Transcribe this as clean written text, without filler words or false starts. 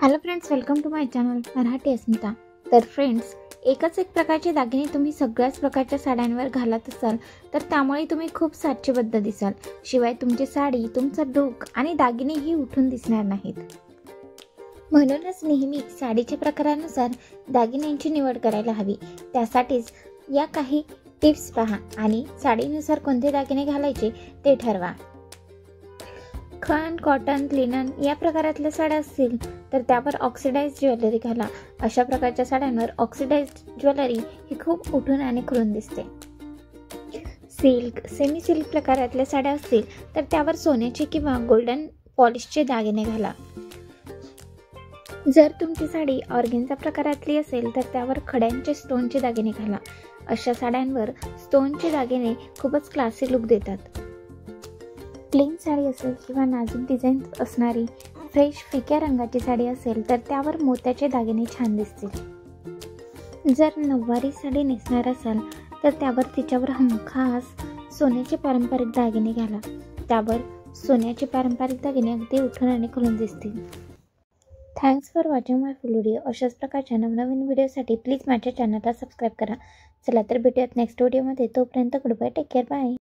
Hello friends, welcome to my channel Marathi Asmita. तर friends, एकच एक प्रकारचे दागिने तुम्ही सगळ्याच प्रकारच्या साड्यांवर घालत असाल तर त्यामुळे तुम्ही खूप साचेबद्ध दिसाल। शिवाय तुमची साडी, तुमचा लूक आणि दागिनेही उठून दिसणार नाहीत। म्हणूनच नेहमी साडीच्या प्रकारानुसार दागिन्यांची निवड करायला हवी। त्यासाठीच या काही टिप्स पहा आणि साडीनुसार कोणते दागिने घालायचे ते ठरवा। खण, कॉटन, लिनन या प्रकारातल्या साड्या असतील तर त्यावर ऑक्सिडाइज्ड ज्वेलरी घाला। अशा प्रकारच्या साड्यांवर ऑक्सिडाइज्ड ज्वेलरी ही खूप उठून आणि खुलून दिसते। सिल्क, सेमी सिल्क प्रकारातल्या साड्या असतील तर त्यावर सोन्याचे किंवा गोल्डन पॉलिशचे दागिने घाला। जर तुमची साडी ऑर्गेन्झा प्रकारातली असेल तर त्यावर खड्यांचे स्टोनचे दागिने घाला। अशा साड्यांवर स्टोनचे दागिने खूपच क्लासी लुक देतात। प्लेन साडी असेल किंवा नाजूक डिझाईन असणारी फ्रेश फिक्या रंगाची साडी असेल तर त्यावर मोत्याचे दागिने छान दिसतील। जर नऊवारी साडी नेसणार असाल तर त्यावर तिच्यावर हमखास सोन्याचे पारंपरिक दागिने घाला। त्यावर सोन्याचे पारंपरिक दागिने अगदी उठून आणि खुलून दिसतील। Thanks for watching my full video. अशाच प्रकारच्या नवनवीन व्हिडिओसाठी प्लीज माझ्या चॅनलला सबस्क्राईब करा। चला तर भेटूयात नेक्स्ट व्हिडिओमध्ये। तोपर्यंत good bye, take care, bye.